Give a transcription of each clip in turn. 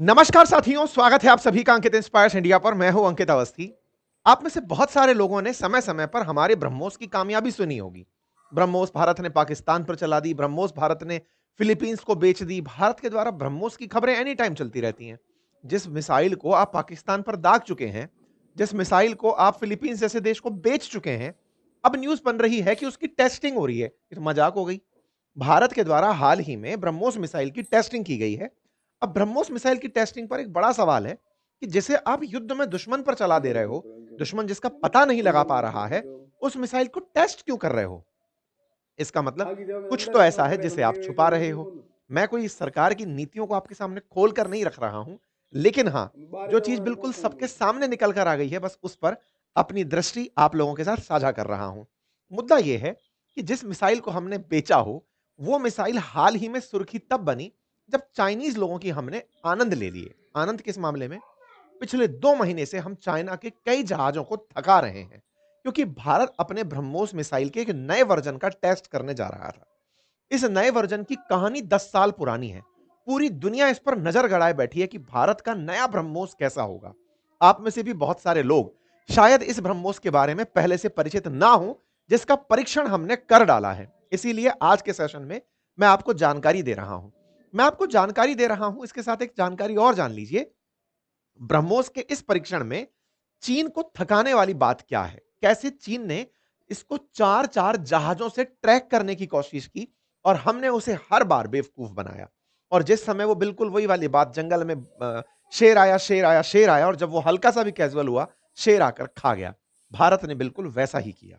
नमस्कार साथियों, स्वागत है आप सभी का अंकित इंस्पायर्स इंडिया पर। मैं हूं अंकित अवस्थी। आप में से बहुत सारे लोगों ने समय-समय पर हमारे ब्रह्मोस की कामयाबी सुनी होगी। ब्रह्मोस भारत ने पाकिस्तान पर चला दी, ब्रह्मोस भारत ने फिलीपींस को बेच दी। भारत के द्वारा ब्रह्मोस की खबरें एनी टाइम चलती रहती हैं। जिस मिसाइल को आप पाकिस्तान पर दाग चुके हैं, जिस मिसाइल को आप फिलीपींस जैसे देश को बेच चुके हैं, अब न्यूज़ बन रही है कि उसकी टेस्टिंग हो रही है। ये तो मजाक हो गई। भारत के द्वारा हाल ही में ब्रह्मोस मिसाइल की टेस्टिंग की गई है। अब ब्रह्मोस मिसाइल की टेस्टिंग पर एक बड़ा सवाल है कि जिसे आप युद्ध में दुश्मन पर चला दे रहे हो, दुश्मन जिसका पता नहीं लगा पा रहा है, उस मिसाइल को टेस्ट क्यों कर रहे हो? इसका मतलब कुछ तो ऐसा है जिसे आप छुपा रहे हो। मैं कोई सरकार की नीतियों को आपके सामने खोल कर नहीं रख रहा हूं, लेकिन हां, जो चीज बिल्कुल सबके सामने निकल कर आ गई है, बस उस पर अपनी दृष्टि आप लोगों के साथ साझा कर रहा हूं। मुद्दा यह है कि जिस मिसाइल को हमने बेचा हो, वो मिसाइल हाल ही में सुर्खी तब बनी जब चाइनीज लोगों की हमने आनंद ले लिए। आनंद किस मामले में? पिछले 2 महीने से हम चाइना के कई जहाजों को थका रहे हैं, क्योंकि भारत अपने ब्रह्मोस मिसाइल के एक नए वर्जन का टेस्ट करने जा रहा था। इस नए वर्जन की कहानी 10 साल पुरानी है। पूरी दुनिया इस पर नजर गड़ाए बैठी है कि भारत का नया ब्रह्मोस कैसा होगा। आप में से भी बहुत सारे लोग शायद इस ब्रह्मोस के बारे में पहले से परिचित ना हो, जिसका परीक्षण हमने कर डाला है। इसीलिए आज के सेशन में मैं आपको जानकारी दे रहा हूं। मैं आपको जानकारी दे रहा हूं, इसके साथ एक जानकारी और जान लीजिए। ब्रह्मोस के इस परीक्षण में चीन को थकाने वाली बात क्या है? कैसे चीन ने इसको 4-4 जहाजों से ट्रैक करने की कोशिश की और हमने उसे हर बार बेवकूफ बनाया। और जिस समय वो बिल्कुल वही वाली बात, जंगल में शेर आया, शेर आया, शेर आया, और जब वो हल्का-सा भी कैज़ुअल हुआ, शेर आकर खा गया। भारत ने बिल्कुल वैसा ही किया।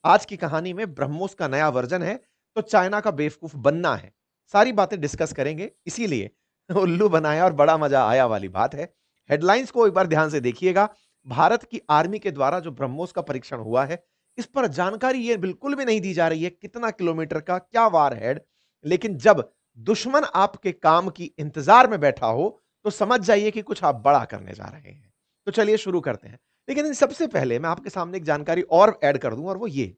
आज की कहानी में ब्रह्मोस का नया वर्जन है, तो चाइना का बेवकूफ बनना है। सारी बातें डिस्कस करेंगे, इसीलिए उल्लू बनाया और बड़ा मजा आया वाली बात है। हेडलाइंस को एक बार ध्यान से देखिएगा। भारत की आर्मी के द्वारा जो ब्रह्मोस का परीक्षण हुआ है, इस पर जानकारी ये बिल्कुल भी नहीं दी जा रही है, कितना किलोमीटर का, क्या वारहेड। लेकिन जब दुश्मन आपके काम की इंतजार में बैठा हो, तो समझ जाइए कि कुछ आप बड़ा करने जा रहे हैं। तो चलिए शुरू करते हैं। लेकिन इन सबसे पहले मैं आपके सामने एक जानकारी और ऐड कर दूं, और वो ये।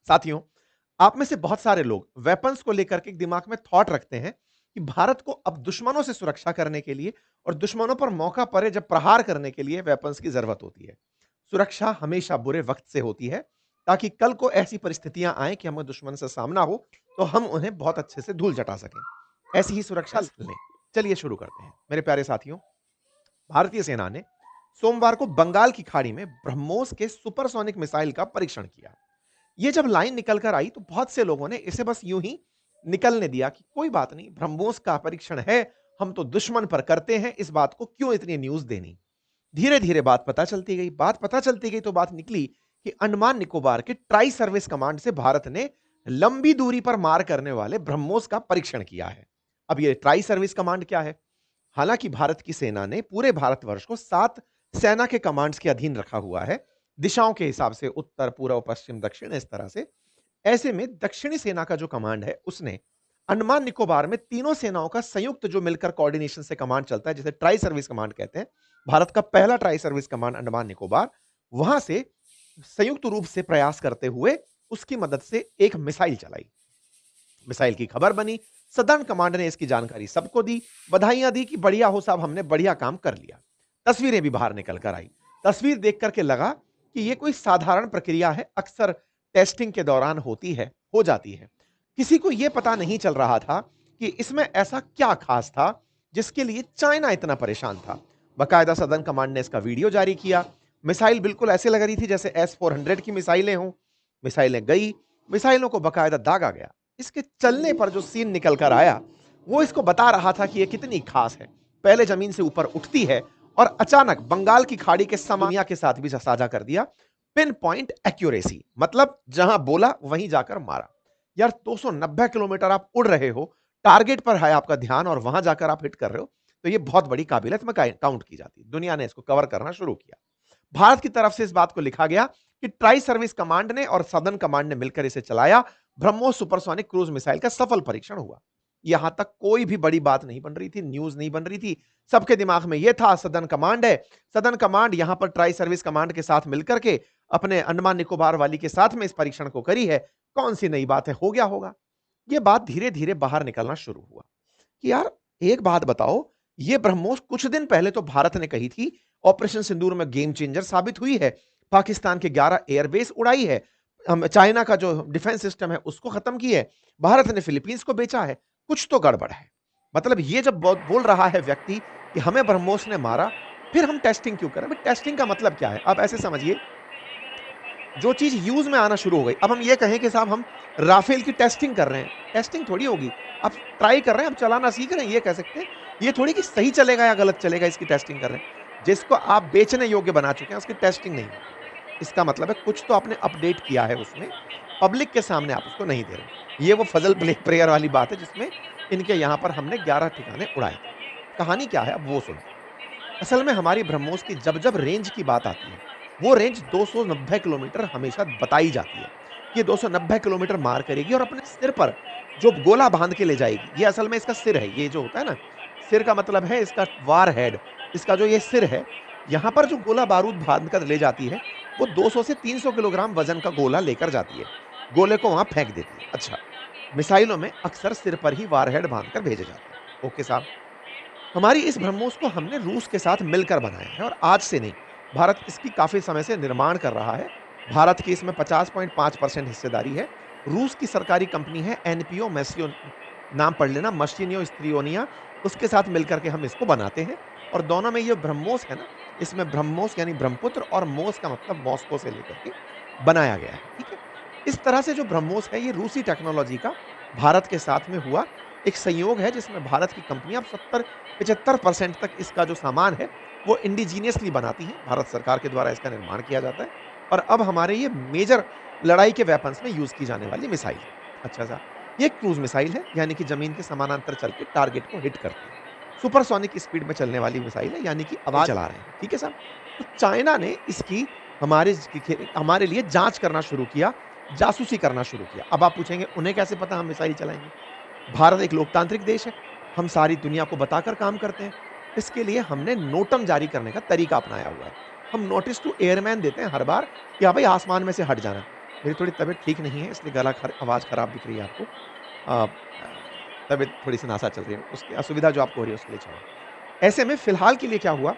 साथियों, आप में से बहुत सारे लोग वेपन्स को लेकर के दिमाग में थॉट रखते हैं कि भारत को अब दुश्मनों से सुरक्षा करने के लिए और दुश्मनों पर मौका पड़े जब प्रहार करने के लिए वेपन्स की जरूरत होती है। सुरक्षा हमेशा बुरे वक्त से होती है, ताकि कल को ऐसी परिस्थितियां आए कि हमें दुश्मन से सामना हो, तो हम उन्हें बहुत अच्छे से धूल चटा सकें। ऐसी ही सुरक्षा लें। चलिए शुरू करते हैं मेरे प्यारे साथियों। भारतीय सेना ने सोमवार को बंगाल की खाड़ी में ब्रह्मोस के सुपरसोनिक मिसाइल का परीक्षण किया। ये जब लाइन निकल कर आई, तो बहुत से लोगों ने इसे बस यूं ही निकलने दिया कि कोई बात नहीं, ब्रह्मोस का परीक्षण है, हम तो दुश्मन पर करते हैं, इस बात को क्यों इतनी न्यूज देनी। धीरे धीरे बात पता चलती गई, तो बात निकली कि अंडमान निकोबार के ट्राई सर्विस कमांड से भारत ने लंबी दूरी पर मार करने वाले ब्रह्मोस का परीक्षण किया है। अब ये ट्राई सर्विस कमांड क्या है? हालांकि भारत की सेना ने पूरे भारतवर्ष को 7 सेना के कमांड्स के अधीन रखा हुआ है, दिशाओं के हिसाब से, उत्तर, पूर्व, पश्चिम, दक्षिण, इस तरह से। ऐसे में दक्षिणी सेना का जो कमांड है, उसने अंडमान निकोबार में तीनों सेनाओं का संयुक्त जो मिलकर कोऑर्डिनेशन से कमांड चलता है, जिसे ट्राई सर्विस कमांड कहते हैं। भारत का पहला tri service command Andaman Nicobar, वहां से संयुक्त रूप से प्रयास करते हुए उसकी मदद से एक मिसाइल चलाई। मिसाइल की खबर बनी, सदर्न कमांड ने इसकी जानकारी सबको दी, बधाइयां दी कि बढ़िया हो साहब, हमने बढ़िया काम कर लिया। तस्वीरें भी बाहर निकल कर आई। तस्वीर देख करके लगा कि यह कोई साधारण प्रक्रिया है, अक्सर टेस्टिंग के दौरान होती है, हो जाती है। किसी को यह पता नहीं चल रहा था कि इसमें ऐसा क्या खास था जिसके लिए चाइना इतना परेशान था। बकायदा सदर्न कमांड ने इसका वीडियो जारी किया। मिसाइल बिल्कुल ऐसे लग रही थी जैसे S-400 की मिसाइलें हों। मिसाइलें गई, मिसाइलों को बकायदा दागा गया। इसके चलने पर जो सीन निकल कर आया, वो इसको बता रहा था कि ये कितनी खास है। पहले जमीन से ऊपर उठती है और अचानक बंगाल की खाड़ी के दुनिया के साथ भी साझा कर दिया। पिन पॉइंट एक्यूरेसी, मतलब जहां बोला वहीं जाकर मारा। यार, 290 किलोमीटर आप उड़ रहे हो, टारगेट पर है आपका ध्यान, और वहां जाकर आप हिट कर रहे हो, तो ये बहुत बड़ी काबिलियत में काउंट की जाती है। दुनिया ने इसको कवर करना शुरू किया। भारत की तरफ से इस बात को लिखा गया कि ट्राई सर्विस कमांड ने और सदर्न कमांड ने मिलकर इसे चलाया। ब्रह्मोस सुपरसोनिक क्रूज मिसाइल का सफल परीक्षण हुआ। यहां तक कोई भी बड़ी बात नहीं बन रही थी, न्यूज नहीं बन रही थी। सबके दिमाग में यह था, सदर्न कमांड है, सदर्न कमांड यहां पर ट्राई सर्विस कमांड के साथ मिलकर के अपने अंडमान निकोबार वाली के साथ में इस परीक्षण को करी है, कौन सी नई बात है, हो गया होगा। यह बात धीरे धीरे बाहर निकलना शुरू हुआ कि यार, एक बात बताओ, ये ब्रह्मोस कुछ दिन पहले तो भारत ने कही थी ऑपरेशन सिंदूर में गेम चेंजर साबित हुई है। पाकिस्तान के 11 एयरबेस उड़ाई है। चाइना का जो डिफेंस सिस्टम है उसको खत्म की है। भारत ने फिलीपींस को बेचा है। कुछ तो गड़बड़ है। मतलब ये जब बोल रहा है व्यक्ति कि हमें ब्रह्मोस ने मारा, फिर हम टेस्टिंग क्यों करें? टेस्टिंग का मतलब क्या है? आप ऐसे समझिए, जो चीज यूज में आना शुरू हो गई, अब हम ये कहें कि साहब हम राफेल की टेस्टिंग कर रहे हैं, टेस्टिंग थोड़ी होगी। आप ट्राई कर रहे हैं, आप चलाना सीख रहे हैं, ये कह सकते हैं। ये थोड़ी कि सही चलेगा या गलत चलेगा, इसकी टेस्टिंग कर रहे हैं। जिसको आप बेचने योग्य बना चुके हैं उसकी टेस्टिंग नहीं होगी। इसका मतलब है कुछ तो आपने अपडेट किया है उसमें, पब्लिक के सामने आप उसको नहीं दे रहे। ये वो फजल प्रेयर वाली बात है जिसमें इनके यहां पर हमने 11 ठिकाने उड़ाए थे। कहानी क्या है अब वो सुन। असल में हमारी ब्रह्मोस की जब जब रेंज की बात आती है, वो रेंज 290 किलोमीटर हमेशा बताई जाती है। ये 290 किलोमीटर मार करेगी और अपने सिर पर जो गोला बांध के ले जाएगी, ये असल में इसका सिर है। ये जो होता है ना, सिर का मतलब है इसका वार हेड। इसका जो ये सिर है, यहाँ पर जो गोला बारूद बांध कर ले जाती है, वो 200 से 300 किलोग्राम वजन का गोला लेकर जाती है। गोले को वहां फेंक देती है। अच्छा, मिसाइलों में अक्सर सिर पर ही वार हेड बांधकर भेजे जाते हैं। ओके साहब, हमारी इस ब्रह्मोस को हमने रूस के साथ मिलकर बनाया है और आज से नहीं, भारत इसकी काफी समय से निर्माण कर रहा है। भारत की इसमें 50.5% हिस्सेदारी है। रूस की सरकारी कंपनी है एनपीओ मैसियो, नाम पढ़ लेना, मशीनियो स्त्रियोनिया। उसके साथ मिलकर के हम इसको बनाते हैं। और दोनों में ये ब्रह्मोस है ना, इसमें ब्रह्मोस यानी ब्रह्मपुत्र और मोस का मतलब मॉस्को से लेकर के बनाया गया है। ठीक है, इस तरह से जो ब्रह्मोस है ये रूसी टेक्नोलॉजी का भारत के साथ में हुआ एक संयोग है, जिसमें भारत की कंपनियां 70-75% तक इसका जो सामान है वो इंडिजीनियसली बनाती हैं। भारत सरकार के द्वारा इसका निर्माण किया जाता है और अब हमारे ये मेजर लड़ाई के वेपन्स में यूज की जाने वाली मिसाइल है। अच्छा सा, ये क्रूज मिसाइल है, यानी कि जमीन के समानांतर चल के टारगेट को हिट करती है। सुपरसोनिक स्पीड में चलने वाली मिसाइल है, यानी कि आवाज चला रहे हैं। ठीक है साहब, तो चाइना ने इसकी हमारे लिए जांच करना शुरू किया, जासूसी करना शुरू किया। अब आप पूछेंगे उन्हें कैसे पता हम मिसाइल चलाएंगे? भारत एक लोकतांत्रिक देश है, हम सारी दुनिया को बताकर काम करते हैं। इसके लिए हमने नोटम जारी करने का तरीका अपनाया हुआ है। हम नोटिस टू एयरमैन देते हैं हर बार कि हाँ भाई आसमान में से हट जाना। मेरी थोड़ी तबीयत ठीक नहीं है, इसलिए आवाज़ खराब दिख रही है आपको। अ, तबीयत थोड़ी-सी नासा चल रही है, उसकी असुविधा जो आपको हो रही है उसके लिए क्षमा। ऐसे में फिलहाल के लिए क्या हुआ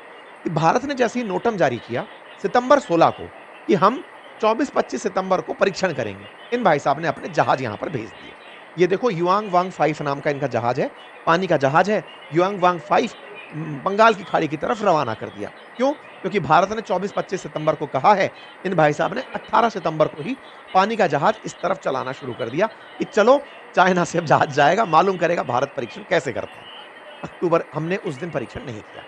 कि भारत ने जैसे ही नोटम जारी किया सितंबर 16 को कि हम 24-25 सितंबर को परीक्षण करेंगे, इन भाई साहब ने अपने जहाज यहां पर भेज दिए। ये देखो, युआंग वांग 5 नाम का इनका जहाज है, पानी का जहाज है। युआंग वांग 5 बंगाल की खाड़ी की तरफ रवाना कर दिया। क्यों? क्योंकि भारत ने 24-25 सितंबर को कहा है, इन भाई साहब ने 18 सितंबर को ही पानी का जहाज इस तरफ चलाना शुरू कर दिया कि चलो चाइना से अब जहाज जाएगा, मालूम करेगा भारत परीक्षण कैसे करता है। अक्टूबर हमने उस दिन परीक्षण नहीं किया।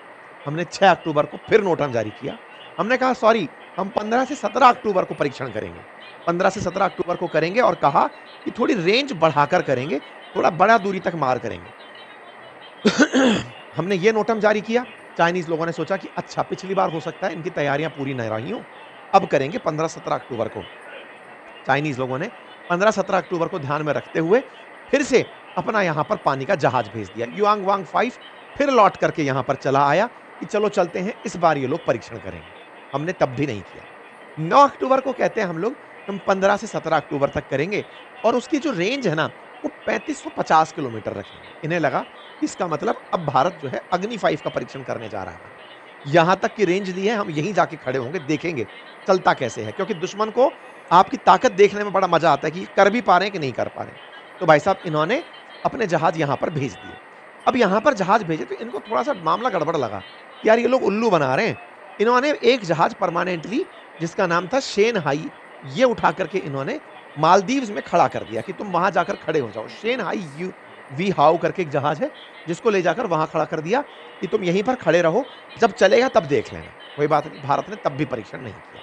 हमने 6 अक्टूबर को फिर नोटम जारी किया। हमने कहा सॉरी, हम 15 से 17 अक्टूबर को परीक्षण करेंगे। 15 से 17 अक्टूबर को करेंगे और कहा कि थोड़ी रेंज बढ़ाकर करेंगे, थोड़ा बड़ा दूरी तक मार करेंगे। हमने ये नोटम जारी किया। चाइनीज लोगों ने सोचा कि अच्छा, पिछली बार हो सकता है इनकी तैयारियां पूरी न रही हों, अब करेंगे 15-17 अक्टूबर को। चाइनीज लोगों ने 15-17 अक्टूबर को ध्यान में रखते हुए फिर से अपना यहां पर पानी का जहाज भेज दिया। युआंग वांग 5 फिर लौट करके यहां पर चला आया कि चलो चलते हैं, इस बार ये लोग परीक्षण करेंगे। हमने तब भी नहीं किया। 9 अक्टूबर को कहते हैं हम लोग हम 15 से 17 अक्टूबर तक करेंगे और उसकी जो रेंज है ना वो 3550 किलोमीटर रखेंगे। इन्हें लगा इसका मतलब अब भारत जो है अग्नि 5 का परीक्षण करने जा रहा है। यहां तक की रेंज दी है, हम यहीं जाके खड़े होंगे, देखेंगे चलता कैसे है, क्योंकि दुश्मन को आपकी ताकत देखने में बड़ा मजा आता है कि कर भी पा रहे हैं कि नहीं कर पा रहे हैं। तो भाई साहब इन्होंने अपने जहाज यहां पर भेज दिए। अब यहां पर जहाज भेजे तो इनको थोड़ा सा मामला गड़बड़ लगा, यार ये लोग उल्लू बना रहे हैं। इन्होंने एक जहाज परमानेंटली, जिसका नाम था शेन हाई, ये उठा करके इन्होंने मालदीव्स में खड़ा कर दिया कि तुम वहां जाकर खड़े हो जाओ। शेन हाई यू वी हाउ करके एक जहाज है, जिसको ले जाकर वहां खड़ा कर दिया कि तुम यहीं पर खड़े रहो, जब चलेगा तब देख लेना। कोई बात नहीं, भारत ने तब भी परीक्षण नहीं किया।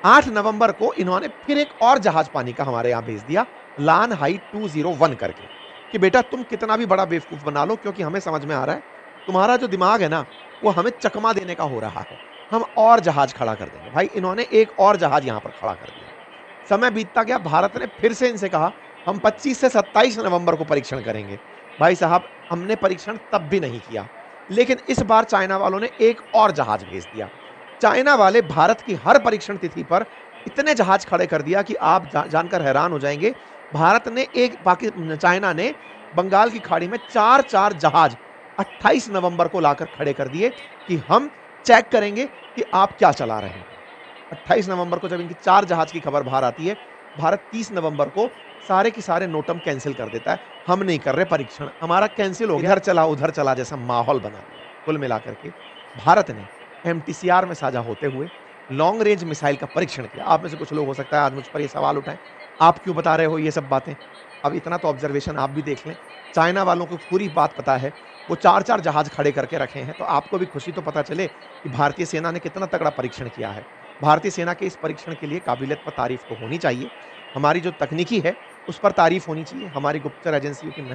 8 नवंबर को इन्होंने फिर एक और जहाज पानी का हमारे यहां भेज दिया, लान हाई 201 करके, कि बेटा तुम कितना भी बड़ा बेवकूफ बना लो, क्योंकि हमें समझ में आ रहा है तुम्हारा जो दिमाग है ना वो हमें चकमा देने का हो रहा है, हम और जहाज खड़ा कर देंगे। भाई इन्होंने एक और जहाज यहां पर खड़ा कर दिया। समय बीतता गया, भारत ने फिर से इनसे कहा हम 25 से 27 नवंबर को परीक्षण करेंगे। भाई साहब हमने परीक्षण तब भी नहीं किया, लेकिन इस बार चाइना वालों ने एक और जहाज भेज दिया। चाइना वाले भारत की हर परीक्षण तिथि पर इतने जहाज खड़े कर दिया कि आप जानकर हैरान हो जाएंगे। भारत ने चाइना ने बंगाल की खाड़ी में 4-4 जहाज 28 नवंबर को लाकर खड़े कर दिए कि हम चेक करेंगे कि आप क्या चला रहे हैं। 28 नवंबर को जब इनकी 4 जहाज की खबर बाहर आती है, भारत 30 नवंबर को सारे के सारे नोटम कैंसिल कर देता है। हम नहीं कर रहे परीक्षण, हमारा कैंसिल हो गया। इधर चला उधर चला जैसा माहौल बना दिया। कुल मिलाकर के भारत ने एमटीसीआर में साझा होते हुए लॉन्ग रेंज मिसाइल का परीक्षण किया। आप में से कुछ लोग हो सकता है आज मुझ पर ये सवाल उठाएं, आप क्यों बता रहे हो ये सब बातें? अब इतना तो ऑब्जर्वेशन आप भी देख लें। चाइना वालों को पूरी बात पता है, वो 4-4 जहाज खड़े करके रखे हैं, तो आपको भी खुशी तो पता चले कि भारतीय सेना ने कितना तगड़ा परीक्षण किया है। भारतीय सेना के इस परीक्षण के लिए काबिलियत पर तारीफ तो होनी चाहिए। हमारी जो तकनीकी है, उस पर तारीफ होनी चाहिए। हमारी गुप्तचर एजेंसियों की मेहनत